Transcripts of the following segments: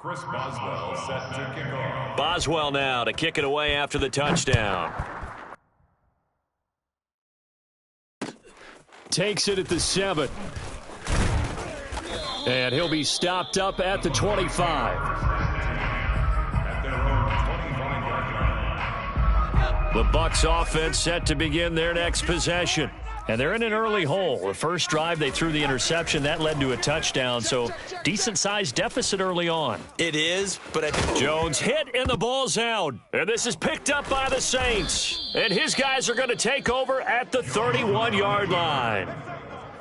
Boswell set to kick off. Boswell now to kick it away after the touchdown. Takes it at the 7. And he'll be stopped up at the 25. At their own 25-yard line. The Bucs offense set to begin their next possession. And they're in an early hole. The first drive, they threw the interception. That led to a touchdown, so decent-sized deficit early on. It is, but I think Jones hit, and the ball's out. And this is picked up by the Saints. And his guys are going to take over at the 31-yard line.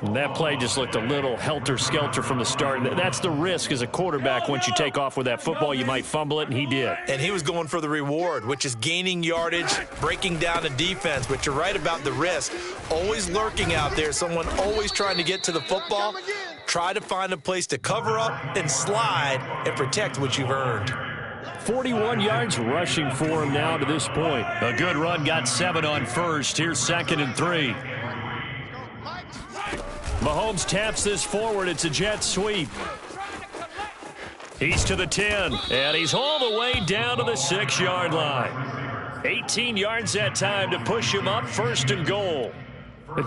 And that play just looked a little helter-skelter from the start. That's the risk as a quarterback. Once you take off with that football, you might fumble it, and he did. And he was going for the reward, which is gaining yardage, breaking down a defense. But you're right about the risk. Always lurking out there, someone always trying to get to the football. Try to find a place to cover up and slide and protect what you've earned. 41 yards rushing for him now to this point. A good run, got 7 on first. Here's 2nd and 3. Mahomes taps this forward. It's a jet sweep. He's to the 10, and he's all the way down to the 6-yard line. 18 yards that time to push him up, 1st and goal.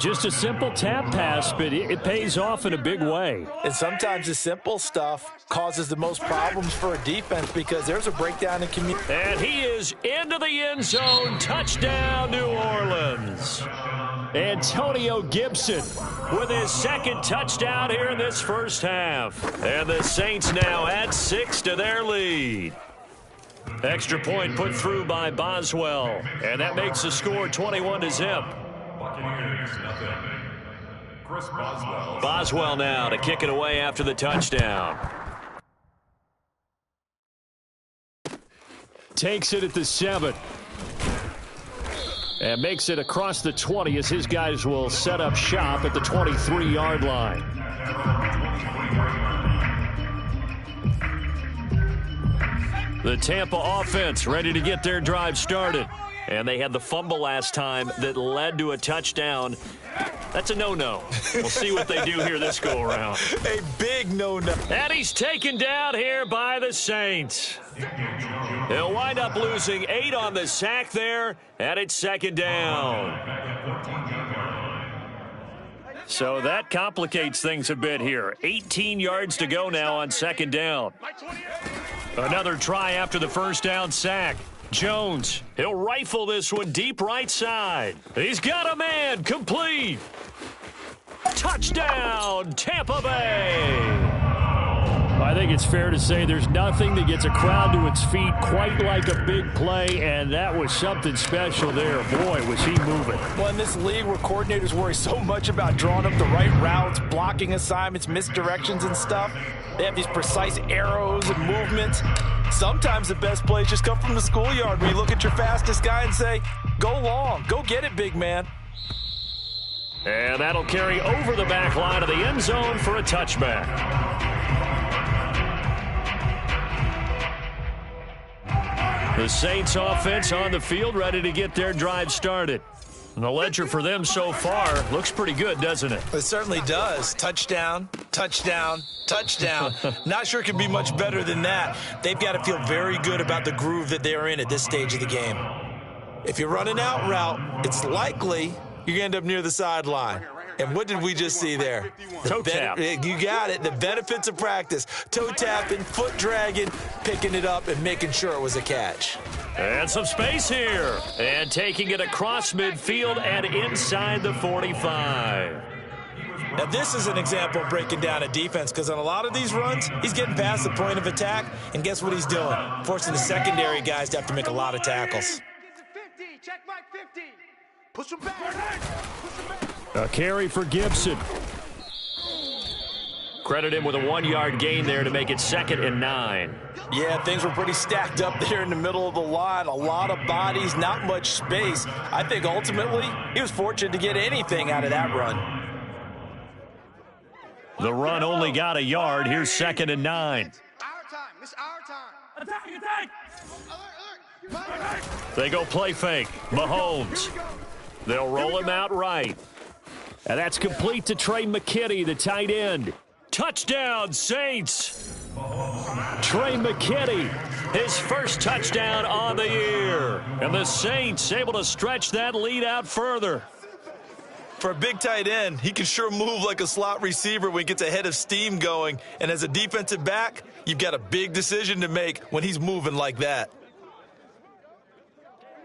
Just a simple tap pass, but it pays off in a big way. And sometimes the simple stuff causes the most problems for a defense because there's a breakdown in communication. And he is into the end zone. Touchdown, New Orleans. Antonio Gibson with his 2nd touchdown here in this first half. And the Saints now add 6 to their lead. Extra point put through by Boswell. And that makes the score 21-0. Buccaneers, nothing. Boswell. Boswell now to kick it away after the touchdown. Takes it at the 7. And makes it across the 20 as his guys will set up shop at the 23-yard line. The Tampa offense ready to get their drive started. And they had the fumble last time that led to a touchdown. That's a no-no. We'll see what they do here this go-around. A big no-no. And he's taken down here by the Saints. He'll wind up losing 8 on the sack there, and it's 2nd down. So that complicates things a bit here. 18 yards to go now on 2nd down. Another try after the first down sack. Jones, he'll rifle this one deep right side. He's got a man, complete. Touchdown, Tampa Bay. I think it's fair to say there's nothing that gets a crowd to its feet quite like a big play, and that was something special there. Boy, was he moving. Well, in this league where coordinators worry so much about drawing up the right routes, blocking assignments, misdirections and stuff, they have these precise arrows and movements. Sometimes the best plays just come from the schoolyard where you look at your fastest guy and say, go long, go get it, big man. And that'll carry over the back line of the end zone for a touchback. The Saints offense on the field ready to get their drive started. And the ledger for them so far looks pretty good, doesn't it? It certainly does. Touchdown, touchdown, touchdown. Not sure it can be much better than that. They've got to feel very good about the groove that they're in at this stage of the game. If you run an out route, it's likely you're going to end up near the sideline. And what did we just see there? Toe tap. You got it. The benefits of practice. Toe tapping, foot dragging, picking it up, and making sure it was a catch. And some space here. And taking it across midfield and inside the 45. Now, this is an example of breaking down a defense because on a lot of these runs, he's getting past the point of attack, and guess what he's doing? Forcing the secondary guys to have to make a lot of tackles. Check my 50. Push him back. Push him back. A carry for Gibson. Credit him with a 1-yard gain there to make it 2nd and 9. Yeah, things were pretty stacked up there in the middle of the line. A lot of bodies, not much space. I think ultimately he was fortunate to get anything out of that run. The run only got a yard. Here's 2nd and 9. Our time. It's our time. Attack. They go play fake. Mahomes. They'll roll him out right. And that's complete to Trey McKinney, the tight end. Touchdown, Saints. Trey McKinney, his first touchdown on the year. And the Saints able to stretch that lead out further. For a big tight end, he can sure move like a slot receiver when he gets a head of steam going. And as a defensive back, you've got a big decision to make when he's moving like that.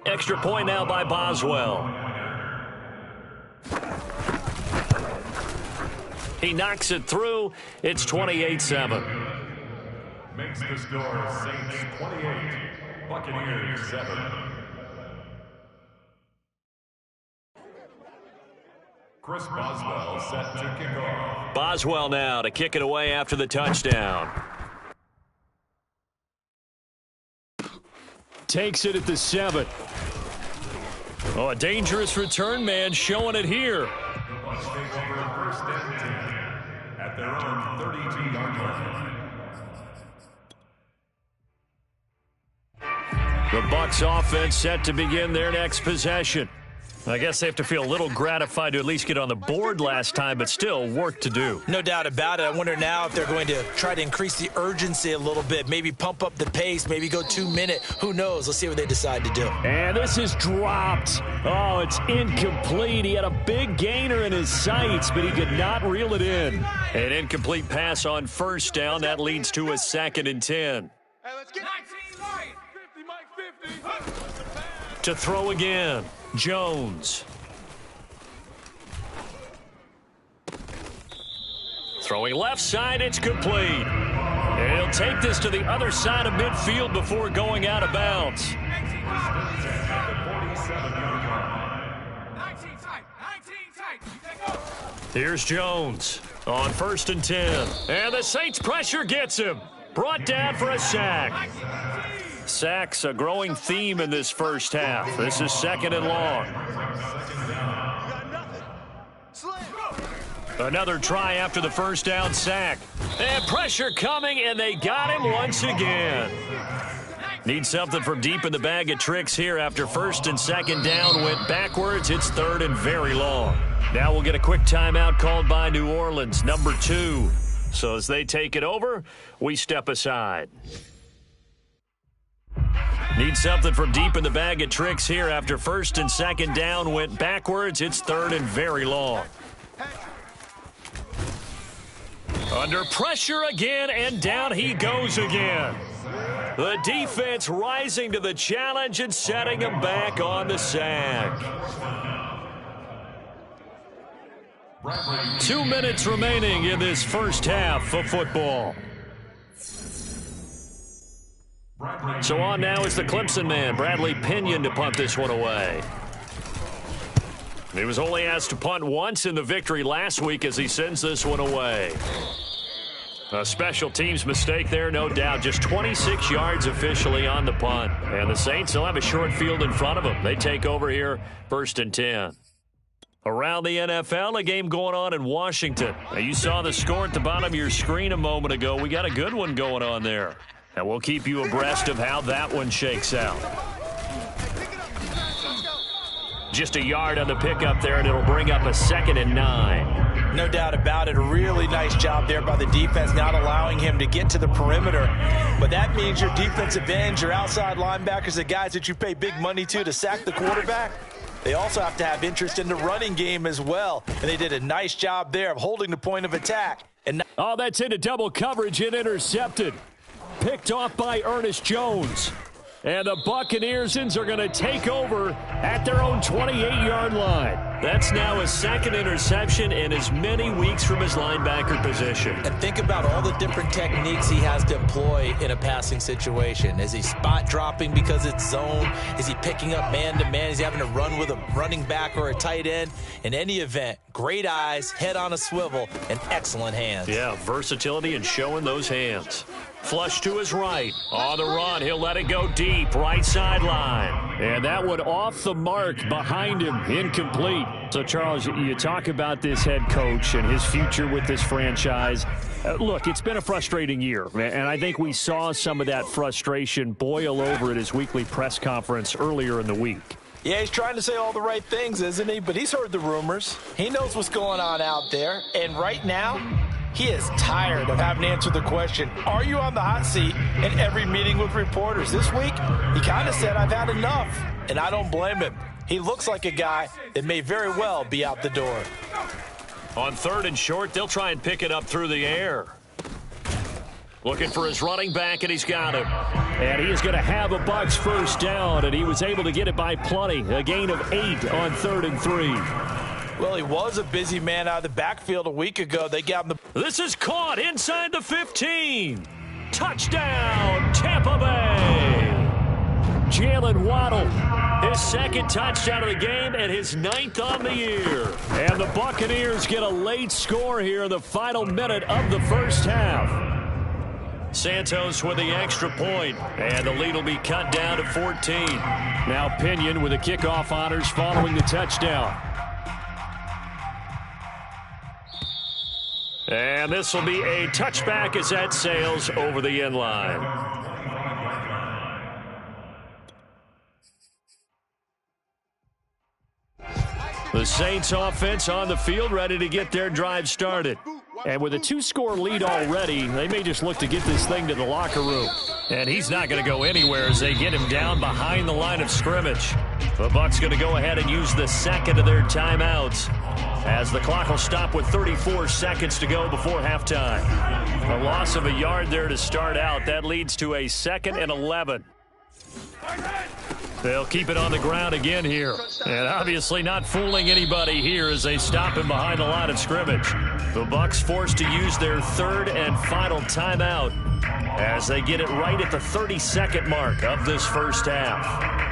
Extra point now by Boswell. He knocks it through. It's 28-7. Makes the score Saints 28, Buccaneers 7. Chris Boswell set to kick off. Boswell now to kick it away after the touchdown. Takes it at the 7. Oh, a dangerous return man showing it here. The Bucs take over first and 10 at their own 32-yard line. The Bucs offense set to begin their next possession. I guess they have to feel a little gratified to at least get on the board last time, but still work to do. No doubt about it. I wonder now if they're going to try to increase the urgency a little bit, maybe pump up the pace, maybe go 2-minute. Who knows? Let's see what they decide to do. And this is dropped. Oh, it's incomplete. He had a big gainer in his sights, but he could not reel it in. An incomplete pass on first down. That leads to a 2nd and 10. Hey, let's get 19, Mike. 50, Mike, 50. To throw again, Jones. Throwing left side, it's complete. And he'll take this to the other side of midfield before going out of bounds. 19 tight. Here's Jones on 1st and 10. And the Saints pressure gets him. Brought down for a sack. Sacks a growing theme in this first half. This is 2nd and long. Another try after the first down sack. And pressure coming, and they got him once again. Need something from deep in the bag of tricks here after 1st and 2nd down went backwards. It's 3rd and very long. Now we'll get a quick timeout called by New Orleans, number 2. So as they take it over, we step aside. Need something from deep in the bag of tricks here after 1st and 2nd down went backwards. It's 3rd and very long. Under pressure again, and down he goes again. The defense rising to the challenge and setting him back on the sack. 2 minutes remaining in this first half of football. So on now is the Clemson man, Bradley Pinion, to punt this one away. He was only asked to punt once in the victory last week as he sends this one away. A special teams mistake there, no doubt. Just 26 yards officially on the punt. And the Saints will have a short field in front of them. They take over here, 1st and 10. Around the NFL, a game going on in Washington. Now, you saw the score at the bottom of your screen a moment ago. We got a good one going on there. And we'll keep you abreast of how that one shakes out. Just a yard on the pickup there, and it'll bring up a 2nd and 9. No doubt about it. A really nice job there by the defense, not allowing him to get to the perimeter. But that means your defensive ends, your outside linebackers, the guys that you pay big money to sack the quarterback, they also have to have interest in the running game as well. And they did a nice job there of holding the point of attack. And oh, that's into double coverage and intercepted. Picked off by Ernest Jones. And the Buccaneers are going to take over at their own 28-yard line. That's now his 2nd interception in as many weeks from his linebacker position. And think about all the different techniques he has to employ in a passing situation. Is he spot dropping because it's zone? Is he picking up man-to-man? Is he having to run with a running back or a tight end? In any event, great eyes, head on a swivel, and excellent hands. Yeah, versatility and showing those hands. Flush to his right. On the run, he'll let it go deep, right sideline. And that one off the mark behind him, incomplete. So, Charles, you talk about this head coach and his future with this franchise. Look, it's been a frustrating year, and I think we saw some of that frustration boil over at his weekly press conference earlier in the week. Yeah, he's trying to say all the right things, isn't he? But he's heard the rumors. He knows what's going on out there. And right now, He is tired of having to answer the question, are you on the hot seat, in every meeting with reporters. This week, he kind of said, I've had enough, and I don't blame him. He looks like a guy that may very well be out the door. On 3rd and short, they'll try and pick it up through the air. Looking for his running back, and he's got it. And he is going to have a Bucs first down, and he was able to get it by plenty. A gain of 8 on 3rd and 3. Well, he was a busy man out of the backfield a week ago. They got him the... This is caught inside the 15. Touchdown, Tampa Bay. Jalen Waddle, his 2nd touchdown of the game and his 9th on the year. And the Buccaneers get a late score here in the final minute of the first half. Santos with the extra point, and the lead will be cut down to 14. Now Pinion with the kickoff honors following the touchdown. And this will be a touchback as that sails over the end line. The Saints offense on the field ready to get their drive started. And with a 2-score lead already, they may just look to get this thing to the locker room. And he's not going to go anywhere as they get him down behind the line of scrimmage. The Bucs going to go ahead and use the 2nd of their timeouts as the clock will stop with 34 seconds to go before halftime. A loss of a yard there to start out. That leads to a 2nd and 11. They'll keep it on the ground again here. And obviously not fooling anybody here as they stop him behind the line of scrimmage. The Bucs forced to use their 3rd and final timeout as they get it right at the 32nd mark of this first half.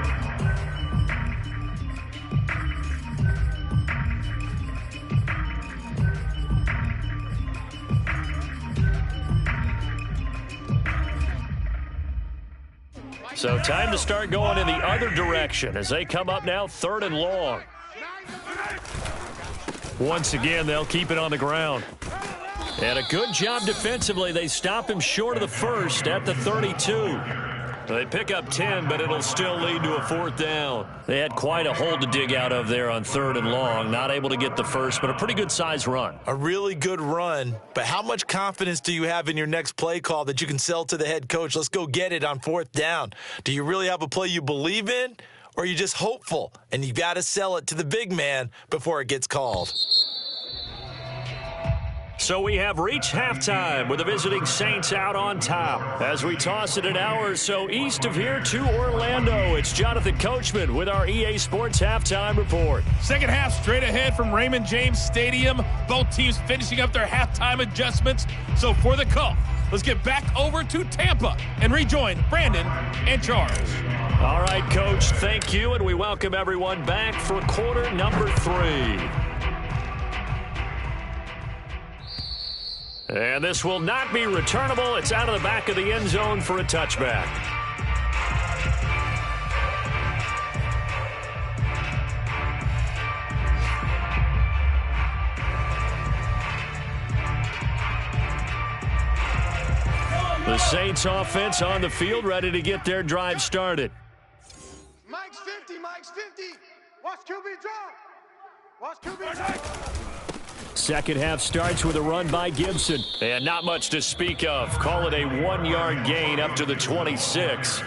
So time to start going in the other direction as they come up now 3rd and long. Once again, they'll keep it on the ground. And a good job defensively. They stop him short of the 1st at the 32. They pick up 10, but it'll still lead to a 4th down. They had quite a hole to dig out of there on 3rd and long. Not able to get the first, but a pretty good size run. A really good run, but how much confidence do you have in your next play call that you can sell to the head coach? Let's go get it on 4th down. Do you really have a play you believe in, or are you just hopeful and you got to sell it to the big man before it gets called? So we have reached halftime with the visiting Saints out on top. As we toss it an hour or so east of here to Orlando, it's Jonathan Coachman with our EA Sports Halftime Report. Second half straight ahead from Raymond James Stadium. Both teams finishing up their halftime adjustments. So for the call, let's get back over to Tampa and rejoin Brandon and Charles. All right, Coach, thank you, and we welcome everyone back for quarter number 3. And this will not be returnable. It's out of the back of the end zone for a touchback. The Saints offense on the field ready to get their drive started. Mike's 50, Mike's 50. Watch QB drop. Watch QB drop. Second half starts with a run by Gibson. And not much to speak of. Call it a 1-yard gain up to the 26.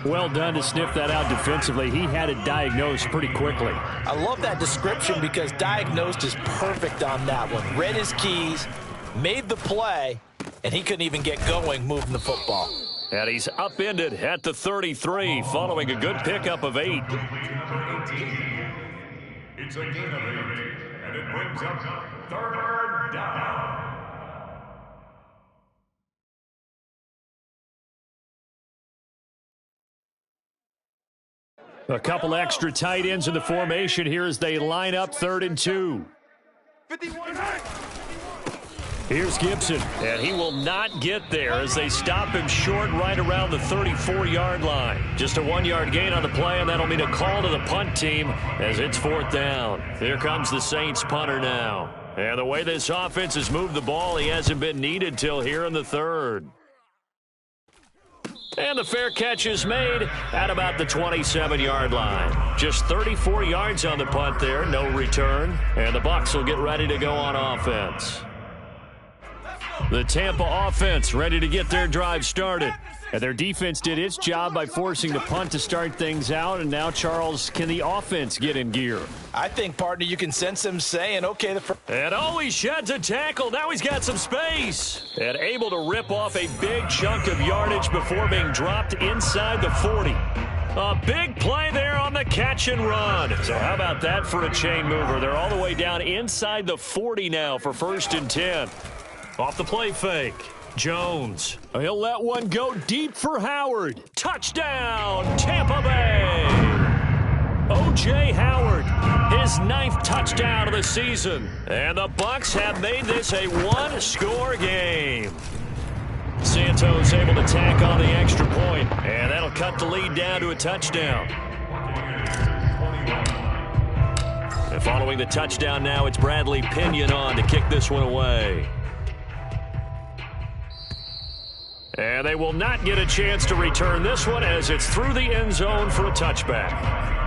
Well done to sniff that out defensively. He had it diagnosed pretty quickly. I love that description because diagnosed is perfect on that one. Read his keys, made the play, and he couldn't even get going moving the football. And he's upended at the 33 following a good pickup of 8. It's a gain of 8. And it brings up 3rd down. A couple extra tight ends in the formation here as they line up 3rd and 2. 51. Here's Gibson, and he will not get there as they stop him short right around the 34-yard line. Just a 1-yard gain on the play, and that'll mean a call to the punt team as it's 4th down. Here comes the Saints punter now. And the way this offense has moved the ball, he hasn't been needed till here in the 3rd. And the fair catch is made at about the 27-yard line. Just 34 yards on the punt there, no return. And the Bucs will get ready to go on offense. The Tampa offense ready to get their drive started. And their defense did its job by forcing the punt to start things out. And now, Charles, can the offense get in gear? I think, partner, you can sense him saying, okay, and he sheds a tackle. Now he's got some space. And able to rip off a big chunk of yardage before being dropped inside the 40. A big play there on the catch and run. So how about that for a chain mover? They're all the way down inside the 40 now for 1st and 10. Off the play fake. Jones. He'll let one go deep for Howard. Touchdown, Tampa Bay. O.J. Howard, his 9th touchdown of the season. And the Bucs have made this a one-score game. Santos able to tack on the extra point, and that'll cut the lead down to a touchdown. And following the touchdown now, it's Bradley Pinion on to kick this one away. And they will not get a chance to return this one as it's through the end zone for a touchback.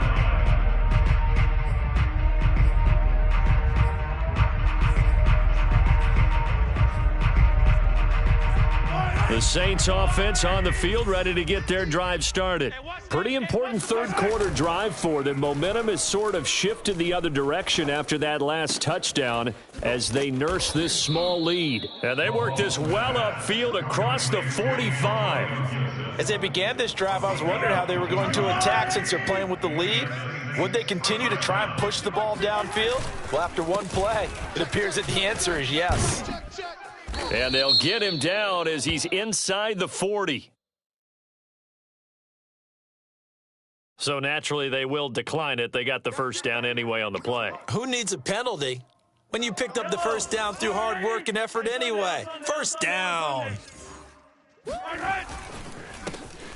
The Saints offense on the field ready to get their drive started. Pretty important third quarter drive for them. Momentum has sort of shifted the other direction after that last touchdown as they nurse this small lead. And they work this well upfield across the 45. As they began this drive, I was wondering how they were going to attack since they're playing with the lead. Would they continue to try and push the ball downfield? Well, after one play, it appears that the answer is yes. And they'll get him down as he's inside the 40. So naturally, they will decline it. They got the first down anyway on the play. Who needs a penalty when you picked up the first down through hard work and effort anyway? First down.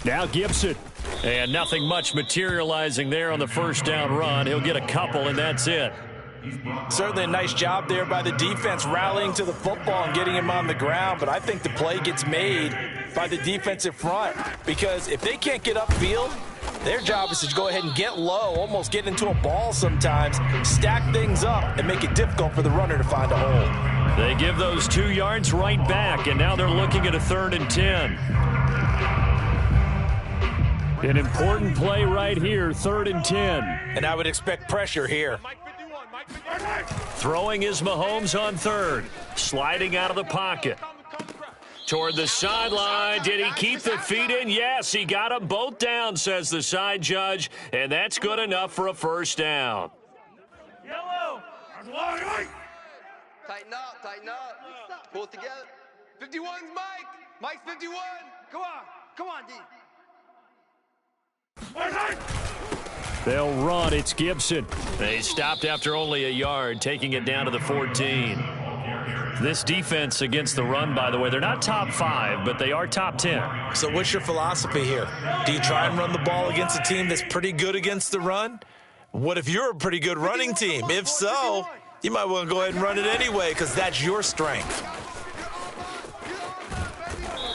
Now Gibson. And nothing much materializing there on the first down run. He'll get a couple, and that's it. Certainly a nice job there by the defense rallying to the football and getting him on the ground, but I think the play gets made by the defensive front because if they can't get upfield, their job is to go ahead and get low, almost get into a ball sometimes, stack things up, and make it difficult for the runner to find a hole. They give those 2 yards right back, and now they're looking at a 3rd and 10. An important play right here, 3rd and 10. And I would expect pressure here. Throwing is Mahomes on 3rd. Sliding out of the pocket. Toward the sideline. Did he keep the feet in? Yes, he got them both down, says the side judge. And that's good enough for a first down. Yellow. Tighten up. Pull it together. 51's Mike. Mike's 51. Come on, D. They'll run. It's Gibson. They stopped after only a yard, taking it down to the 14. This defense against the run, by the way, they're not top 5, but they are top 10. So what's your philosophy here? Do you try and run the ball against a team that's pretty good against the run? What if you're a pretty good running team? If so, you might want to go ahead and run it anyway because that's your strength.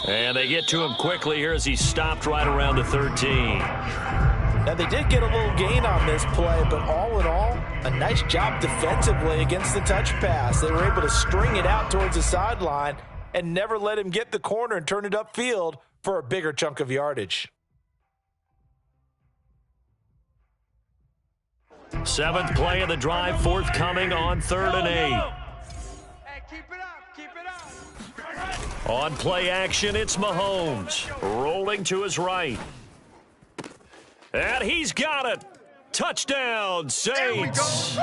And they get to him quickly here as he stopped right around the 13. Now, they did get a little gain on this play, but all in all, a nice job defensively against the touch pass. They were able to string it out towards the sideline and never let him get the corner and turn it upfield for a bigger chunk of yardage. 7th play of the drive, forthcoming on 3rd and 8. Hey, keep it up. On play action, it's Mahomes. Rolling to his right. And he's got it. Touchdown, Saints.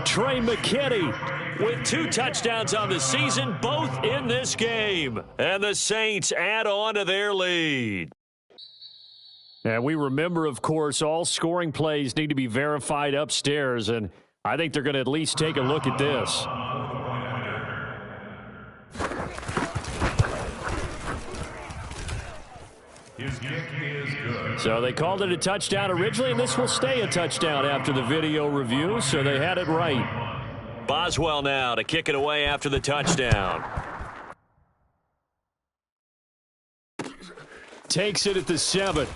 Trey McKinney with 2 touchdowns on the season, both in this game. And the Saints add on to their lead. And we remember, of course, all scoring plays need to be verified upstairs, and I think they're going to at least take a look at this. His kick is good. So they called it a touchdown originally, and this will stay a touchdown after the video review, so they had it right. Boswell now to kick it away after the touchdown. Takes it at the 7.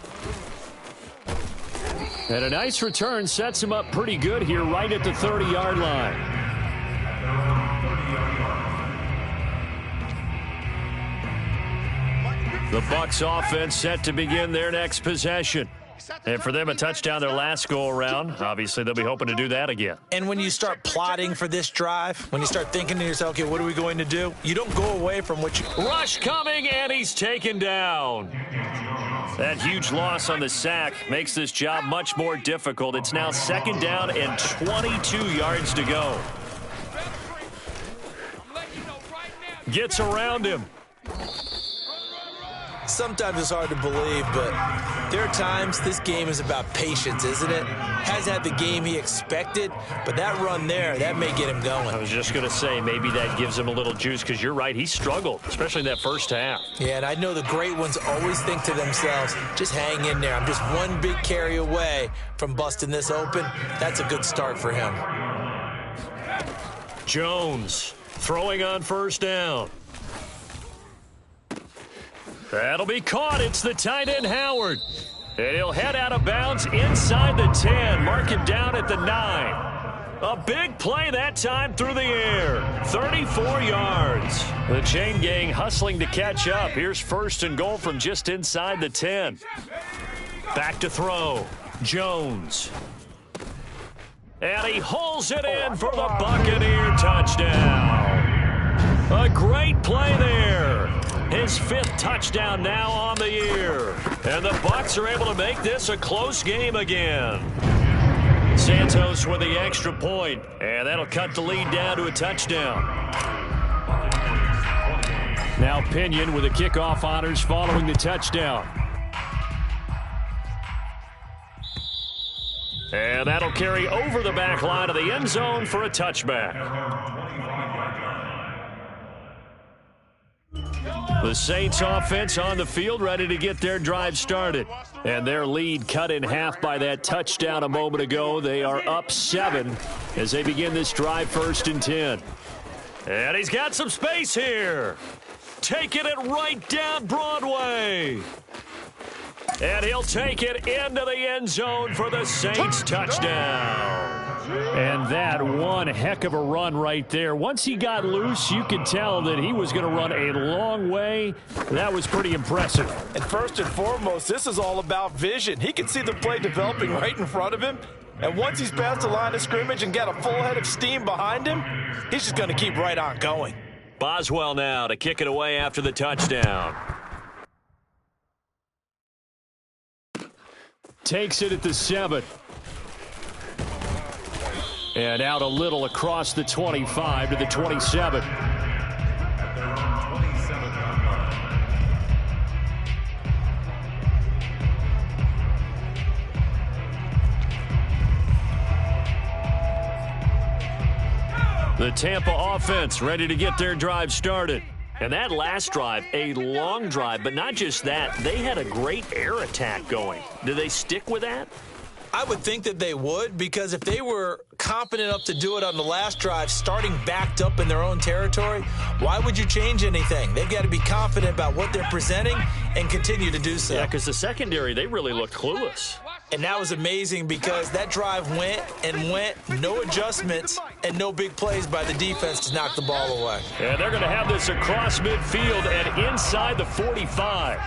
And a nice return sets him up pretty good here right at the 30-yard line. The Bucs offense set to begin their next possession. And for them, a touchdown their last go-around. Obviously, they'll be hoping to do that again. And when you start plotting for this drive, when you start thinking to yourself, okay, what are we going to do? You don't go away from what you... Rush coming, and he's taken down. That huge loss on the sack makes this job much more difficult. It's now 2nd down and 22 yards to go. Gets around him. Sometimes it's hard to believe, but there are times this game is about patience, isn't it? Hasn't had the game he expected, but that run there, that may get him going. I was just going to say, maybe that gives him a little juice, because you're right, he struggled, especially in that first half. Yeah, and I know the great ones always think to themselves, just hang in there. I'm just one big carry away from busting this open. That's a good start for him. Jones throwing on 1st down. That'll be caught. It's the tight end, Howard. And he'll head out of bounds inside the 10. Mark him down at the 9. A big play that time through the air. 34 yards. The chain gang hustling to catch up. Here's 1st and goal from just inside the 10. Back to throw. Jones. And he hauls it in for the Buccaneer touchdown. A great play there. His 5th touchdown now on the year. And the Bucs are able to make this a close game again. Santos with the extra point, and that'll cut the lead down to a touchdown. Now Pinion with the kickoff honors following the touchdown. And that'll carry over the back line of the end zone for a touchback. The Saints offense on the field, ready to get their drive started. And their lead cut in half by that touchdown a moment ago. They are up 7 as they begin this drive, 1st and 10. And he's got some space here. Taking it right down Broadway. And he'll take it into the end zone for the Saints touchdown. And that one heck of a run right there. Once he got loose, you could tell that he was going to run a long way. That was pretty impressive. And first and foremost, this is all about vision. He can see the play developing right in front of him. And once he's past the line of scrimmage and got a full head of steam behind him, he's just going to keep right on going. Boswell now to kick it away after the touchdown. Takes it at the 7. And out a little across the 25 to the 27. The Tampa offense ready to get their drive started. And that last drive, a long drive, but not just that. They had a great air attack going. Do they stick with that? I would think that they would, because if they were confident enough to do it on the last drive, starting backed up in their own territory, why would you change anything? They've got to be confident about what they're presenting and continue to do so. Yeah, because the secondary, they really looked clueless. And that was amazing because that drive went and went, no adjustments and no big plays by the defense to knock the ball away. And they're going to have this across midfield and inside the 45.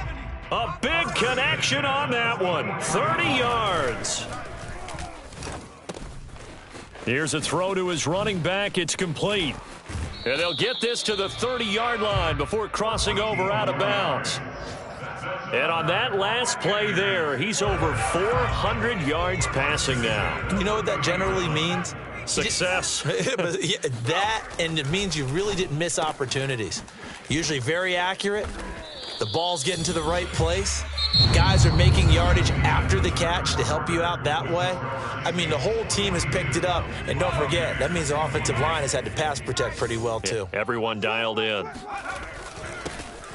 A big connection on that one. 30 yards. Here's a throw to his running back. It's complete. And they'll get this to the 30-yard line before crossing over out of bounds. And on that last play there, he's over 400 yards passing now. You know what that generally means? Success. That, and it means you really didn't miss opportunities. Usually very accurate. The ball's getting to the right place. Guys are making yardage after the catch to help you out that way. I mean, the whole team has picked it up. And don't forget, that means the offensive line has had to pass protect pretty well, too. Yeah, everyone dialed in.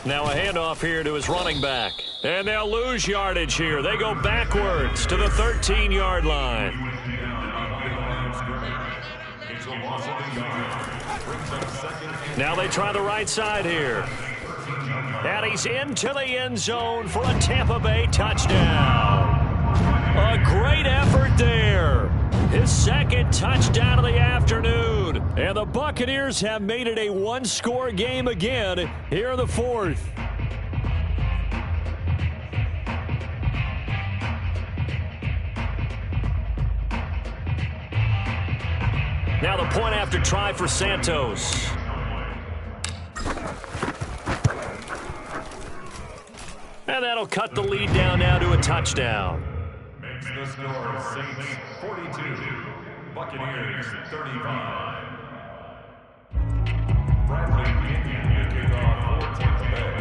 Now a handoff here to his running back. And they'll lose yardage here. They go backwards to the 13-yard line. Now they try the right side here. And he's into the end zone for a Tampa Bay touchdown. A great effort there. His 2nd touchdown of the afternoon. And the Buccaneers have made it a one-score game again here in the 4th. Now the point after try for Santos. And that'll cut the lead down now to a touchdown. Makes the score Saints 42, Buccaneers 35. Bradley Pinion to kick off for Tampa Bay.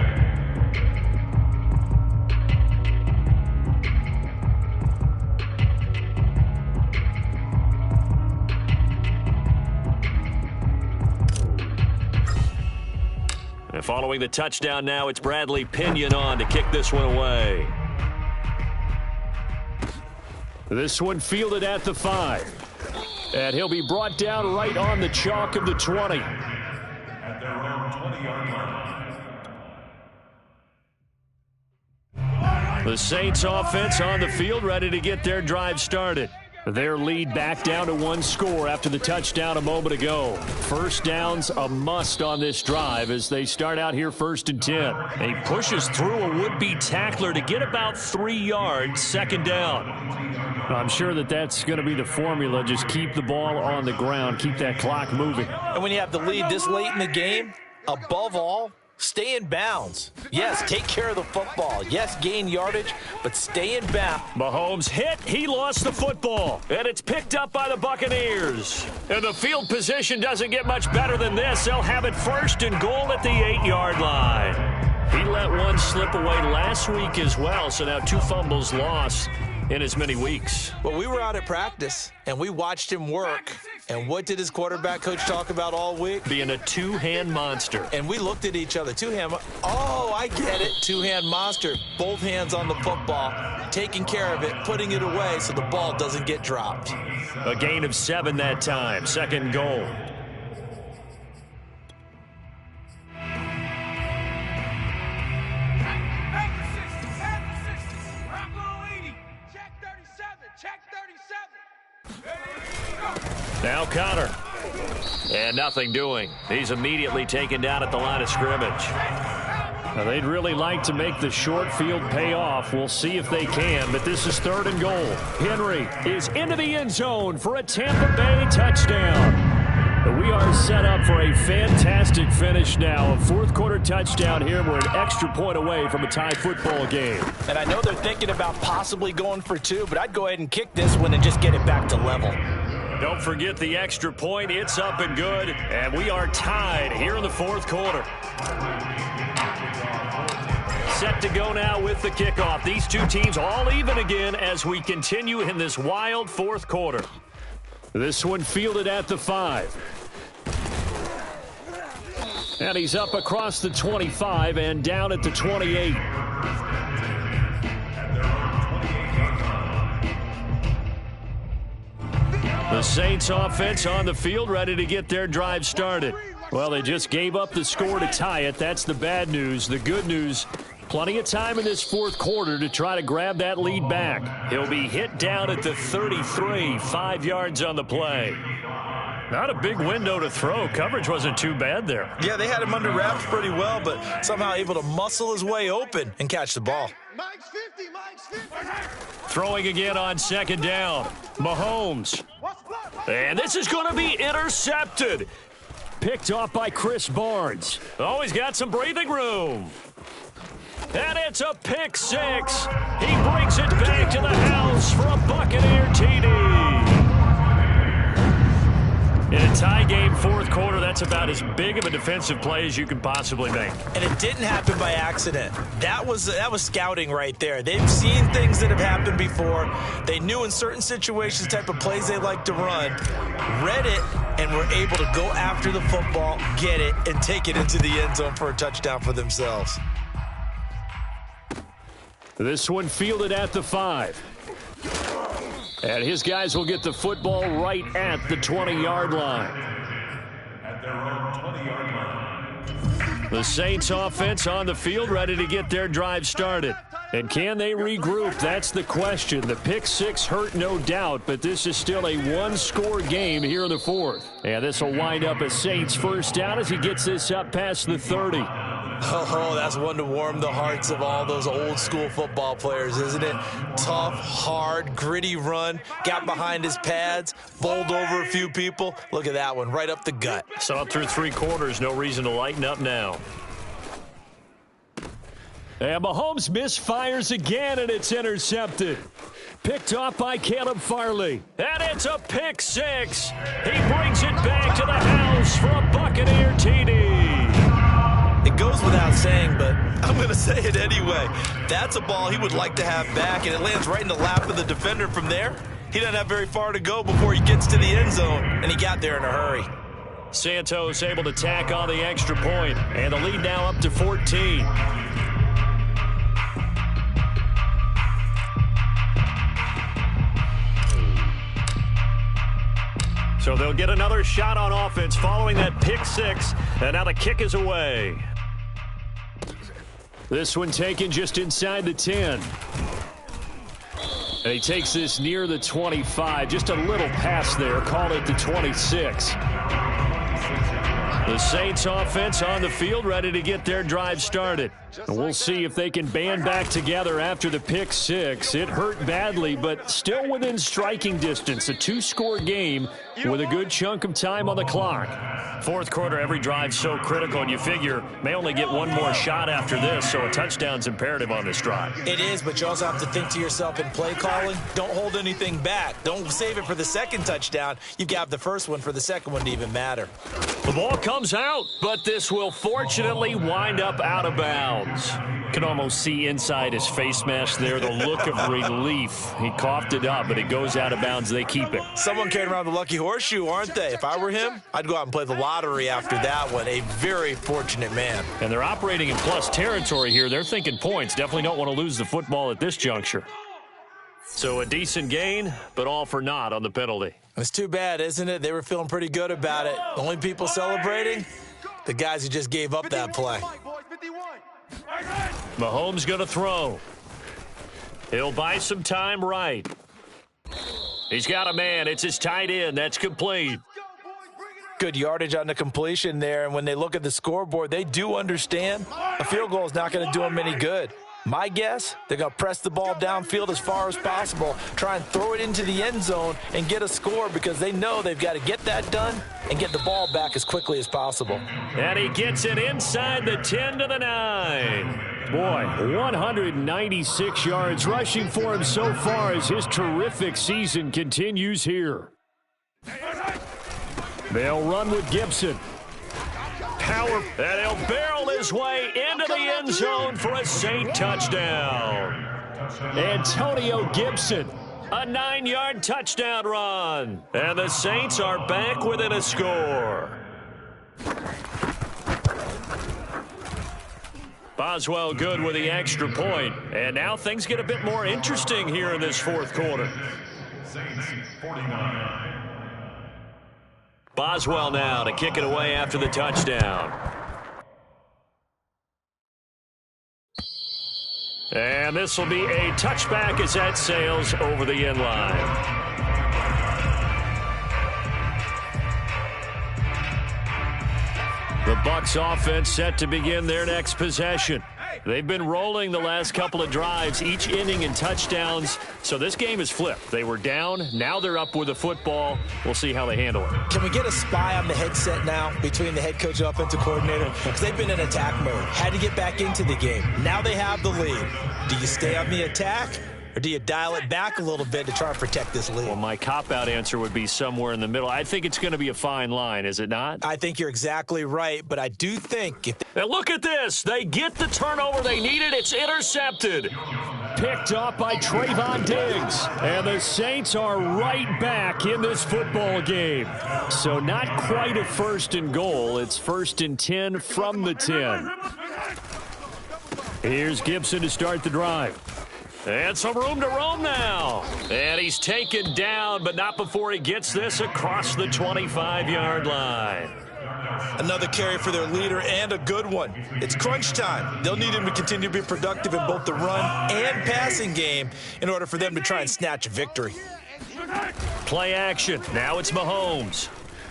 And following the touchdown now, it's Bradley Pinion on to kick this one away. This one fielded at the 5. And he'll be brought down right on the chalk of the 20. At their own 20-yard line. The Saints offense on the field, ready to get their drive started. Their lead back down to 1 score after the touchdown a moment ago. First down's a must on this drive as they start out here 1st and 10. He pushes through a would-be tackler to get about 3 yards, 2nd down. I'm sure that's going to be the formula. Just keep the ball on the ground, keep that clock moving. And when you have the lead this late in the game, above all, stay in bounds. Yes, take care of the football. Yes, gain yardage, but stay in bounds. Mahomes hit. He lost the football. And it's picked up by the Buccaneers. And the field position doesn't get much better than this. They'll have it 1st and goal at the 8-yard line. He let one slip away last week as well, so now 2 fumbles lost in as many weeks. Well, we were out at practice, and we watched him work. And what did his quarterback coach talk about all week? Being a 2-hand monster. And we looked at each other. 2-hand. Oh, I get it. 2-hand monster. Both hands on the football, taking care of it, putting it away so the ball doesn't get dropped. A gain of 7 that time. 2nd goal. Now Connor. And nothing doing. He's immediately taken down at the line of scrimmage. Now, they'd really like to make the short field pay off. We'll see if they can, but this is 3rd and goal. Henry is into the end zone for a Tampa Bay touchdown. We are set up for a fantastic finish now. A 4th quarter touchdown here. We're an extra point away from a tie football game. And I know they're thinking about possibly going for 2, but I'd go ahead and kick this one and just get it back to level. Don't forget the extra point. It's up and good. And we are tied here in the 4th quarter. Set to go now with the kickoff. These 2 teams all even again as we continue in this wild 4th quarter. This one fielded at the 5. And he's up across the 25 and down at the 28. The Saints offense on the field, ready to get their drive started. Well, they just gave up the score to tie it. That's the bad news. The good news, plenty of time in this 4th quarter to try to grab that lead back. He'll be hit down at the 33, 5 yards on the play. Not a big window to throw. Coverage wasn't too bad there. Yeah, they had him under wraps pretty well, but somehow able to muscle his way open and catch the ball. Mike's 50, Mike's 50. Throwing again on 2nd down. Mahomes. And this is going to be intercepted. Picked off by Chris Barnes. Oh, he's got some breathing room. And it's a pick 6. He brings it back to the house for a Buccaneer TD. In a tie game 4th quarter, that's about as big of a defensive play as you can possibly make. And it didn't happen by accident. That was scouting right there. They've seen things that have happened before. They knew in certain situations the type of plays they like to run, read it, and were able to go after the football, get it, and take it into the end zone for a touchdown for themselves. This one fielded at the 5. And his guys will get the football right at the 20-yard line. At their own 20-yard line. The Saints offense on the field, ready to get their drive started. And can they regroup? That's the question. The pick 6 hurt, no doubt, but this is still a 1-score game here in the 4th. And this will wind up a Saints 1st down as he gets this up past the 30. Oh, that's one to warm the hearts of all those old school football players, isn't it? Tough, hard, gritty run, got behind his pads, bowled over a few people. Look at that one, right up the gut. So up through 3 quarters, no reason to lighten up now. And Mahomes misfires again, and it's intercepted. Picked off by Caleb Farley. And it's a pick 6. He brings it back to the house for a Buccaneer TD. It goes without saying, but I'm going to say it anyway. That's a ball he would like to have back, and it lands right in the lap of the defender from there. He doesn't have very far to go before he gets to the end zone, and he got there in a hurry. Santos able to tack on the extra point, and the lead now up to 14. So they'll get another shot on offense following that pick 6, and now the kick is away. This one taken just inside the 10. And he takes this near the 25. Just a little pass there. Call it the 26. The Saints offense on the field ready to get their drive started. And we'll see if they can band back together after the pick 6. It hurt badly, but still within striking distance. A 2-score game with a good chunk of time on the clock. Fourth quarter, every drive so critical, and you figure may only get one more shot after this, so a touchdown's imperative on this drive. It is, but you also have to think to yourself in play calling, don't hold anything back. Don't save it for the second touchdown. You've got the first one for the second one to even matter. The ball comes out, but this will fortunately wind up out of bounds. Can almost see inside his face mask there the look of relief. He coughed it up, but it goes out of bounds. They keep it. Someone carrying around the lucky horseshoe, aren't they? If I were him, I'd go out and play the lottery after that one. A very fortunate man. And they're operating in plus territory here. They're thinking points. Definitely don't want to lose the football at this juncture. So a decent gain, but all for naught on the penalty. It's too bad, isn't it? They were feeling pretty good about it. The only people celebrating, the guys who just gave up that play. Mahomes going to throw. He'll buy some time right. He's got a man. It's his tight end. That's complete. Good yardage on the completion there, and when they look at the scoreboard, they do understand a field goal is not going to do them any good. My guess, they're going to press the ball downfield as far as possible, try and throw it into the end zone and get a score because they know they've got to get that done and get the ball back as quickly as possible. And he gets it inside the 10 to the 9. Boy, 196 yards rushing for him so far as his terrific season continues here. They'll run with Gibson. Power, and he'll barrel his way into the end zone for a Saint touchdown. Antonio Gibson, a 9-yard touchdown run. And the Saints are back within a score. Boswell good with the extra point. And now things get a bit more interesting here in this fourth quarter. Saints 49. Boswell now to kick it away after the touchdown. And this will be a touchback as that sails over the end line. The Bucs offense set to begin their next possession. They've been rolling the last couple of drives, each inning in touchdowns. So this game is flipped. They were down. Now they're up with the football. We'll see how they handle it. Can we get a spy on the headset now between the head coach and offensive coordinator? Because they've been in attack mode. Had to get back into the game. Now they have the lead. Do you stay on the attack? Or do you dial it back a little bit to try and protect this lead? Well, my cop-out answer would be somewhere in the middle. I think it's going to be a fine line, is it not? I think you're exactly right, but I do think if And look at this. They get the turnover they needed. It's intercepted. Picked off by Trayvon Diggs. And the Saints are right back in this football game. So not quite a first and goal. It's first and 10 from the 10. Here's Gibson to start the drive. And some room to roam now. And he's taken down, but not before he gets this across the 25-yard line. Another carry for their leader and a good one. It's crunch time. They'll need him to continue to be productive in both the run and passing game in order for them to try and snatch a victory. Play action. Now it's Mahomes.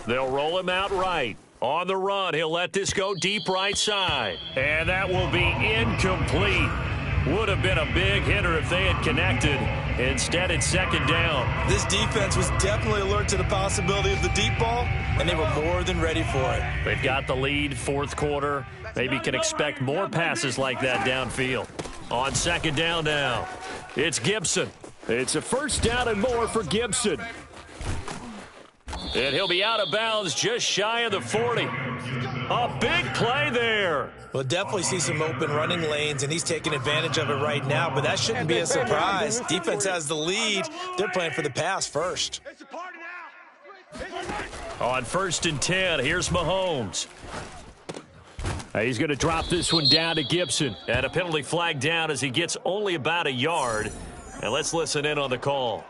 They'll roll him out right. On the run, he'll let this go deep right side. And that will be incomplete. Would have been a big hitter if they had connected. Instead, it's second down. This defense was definitely alert to the possibility of the deep ball, and they were more than ready for it. They've got the lead, fourth quarter. Maybe can expect more passes like that downfield. On second down now, it's Gibson. It's a first down and more for Gibson. And he'll be out of bounds just shy of the 40. A big play there. We'll definitely see some open running lanes, and he's taking advantage of it right now, but that shouldn't be a surprise. Defense has the lead. They're playing for the pass first. On 1st and 10, here's Mahomes. He's going to drop this one down to Gibson. And a penalty flag down as he gets only about a yard. And let's listen in on the call.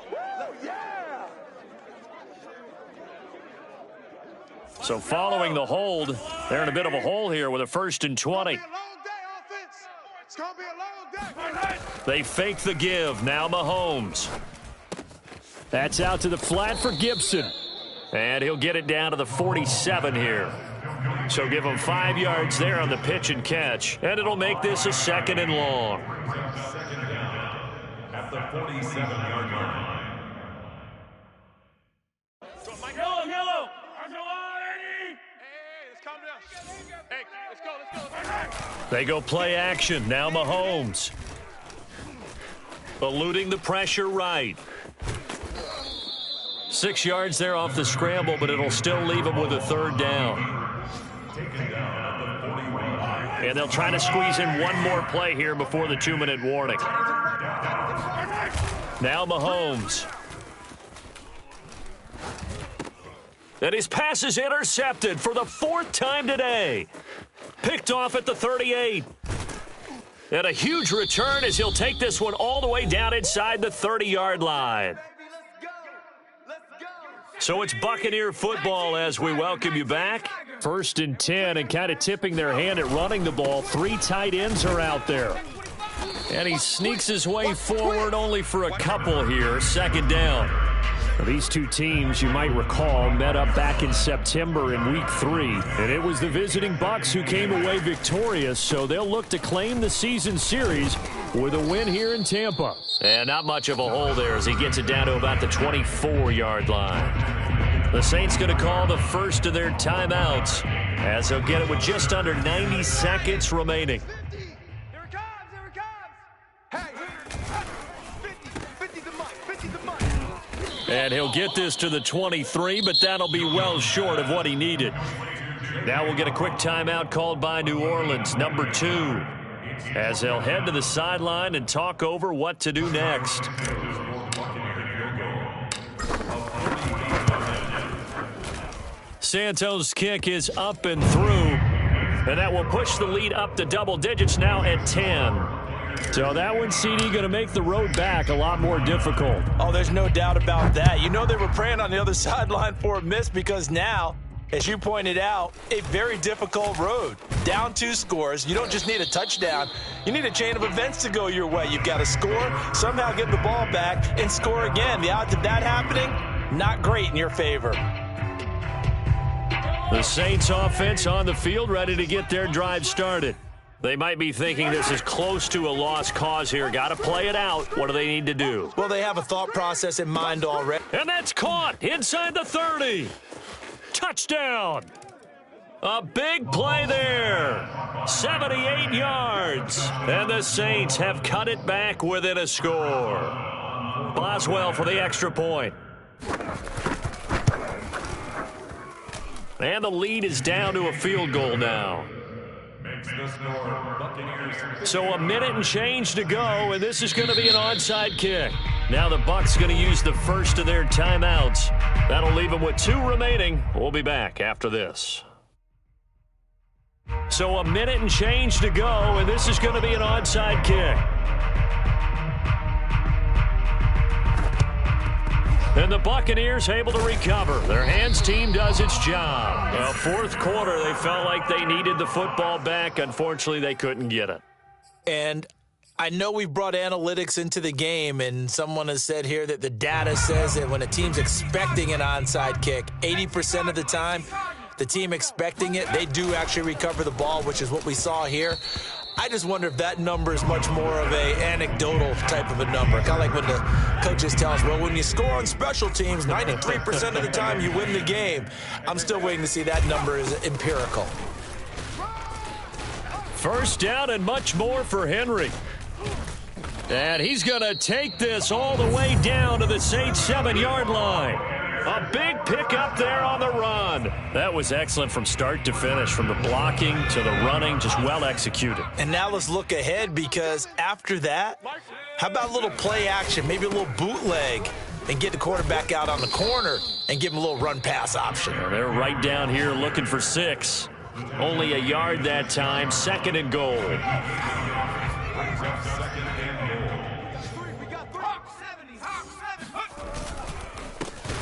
So following the hold, they're in a bit of a hole here with a 1st and 20. They fake the give. Now Mahomes. That's out to the flat for Gibson. And he'll get it down to the 47 here. So give him 5 yards there on the pitch and catch. And it'll make this a 2nd and long. Second down at the 47-yard line. They go play action. Now Mahomes. Eluding the pressure right. 6 yards there off the scramble, but it'll still leave him with a 3rd down. And they'll try to squeeze in one more play here before the 2-minute warning. Now Mahomes. And his pass is intercepted for the 4th time today. Picked off at the 38. And a huge return as he'll take this one all the way down inside the 30-yard line. So it's Buccaneer football as we welcome you back. 1st and 10, and kind of tipping their hand at running the ball. 3 tight ends are out there. And he sneaks his way forward only for a couple here. 2nd down. Now, these two teams, you might recall, met up back in September in Week 3. And it was the visiting Bucs who came away victorious, so they'll look to claim the season series with a win here in Tampa. And not much of a hole there as he gets it down to about the 24-yard line. The Saints going to call the first of their timeouts as they'll get it with just under 90 seconds remaining. And he'll get this to the 23, but that'll be well short of what he needed. Now we'll get a quick timeout called by New Orleans, number 2, as they'll head to the sideline and talk over what to do next. Santos' kick is up and through, and that will push the lead up to double digits now at 10. So that one, CD, going to make the road back a lot more difficult. Oh, there's no doubt about that. You know they were praying on the other sideline for a miss because now, as you pointed out, a very difficult road. Down 2 scores. You don't just need a touchdown. You need a chain of events to go your way. You've got to score, somehow get the ball back, and score again. The odds of that happening, not great in your favor. The Saints offense on the field, ready to get their drive started. They might be thinking this is close to a lost cause here. Got to play it out. What do they need to do? Well, they have a thought process in mind already. And that's caught inside the 30. Touchdown. A big play there. 78 yards. And the Saints have cut it back within a score. Boswell for the extra point. And the lead is down to a field goal now. So a minute and change to go, and this is going to be an onside kick. Now the Bucs going to use the first of their timeouts. That'll leave them with 2 remaining. We'll be back after this. So a minute and change to go, and this is going to be an onside kick. And the Buccaneers able to recover. Their hands team does its job. Well, 4th quarter, they felt like they needed the football back. Unfortunately, they couldn't get it. And I know we brought analytics into the game, and someone has said here that the data says that when a team's expecting an onside kick, 80% of the time, the team expecting it, they do actually recover the ball, which is what we saw here. I just wonder if that number is much more of a anecdotal type of a number. Kind of like when the coaches tell us, well, when you score on special teams, 93% of the time you win the game. I'm still waiting to see that number is empirical. First down and much more for Henry. And he's going to take this all the way down to the Saints 7-yard line. A big pickup there on the run. That was excellent from start to finish, from the blocking to the running, just well executed. And now let's look ahead, because after that, how about a little play action, maybe a little bootleg, and get the quarterback out on the corner and give him a little run-pass option. Well, they're right down here looking for 6. Only a yard that time, 2nd and goal.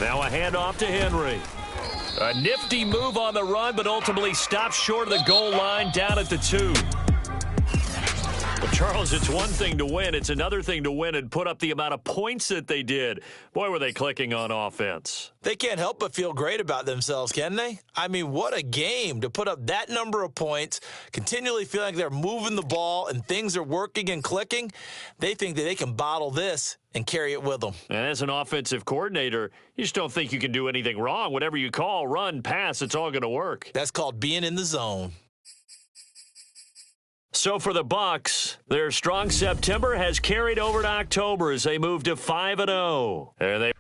Now a handoff to Henry. A nifty move on the run, but ultimately stopped short of the goal line down at the 2. Well, Charles, it's one thing to win. It's another thing to win and put up the amount of points that they did. Boy, were they clicking on offense. They can't help but feel great about themselves, can they? I mean, what a game to put up that number of points, continually feeling like they're moving the ball and things are working and clicking. They think that they can bottle this and carry it with them. And as an offensive coordinator, you just don't think you can do anything wrong. Whatever you call, run, pass, it's all going to work. That's called being in the zone. So for the Bucs, their strong September has carried over to October as they move to 5-0. There they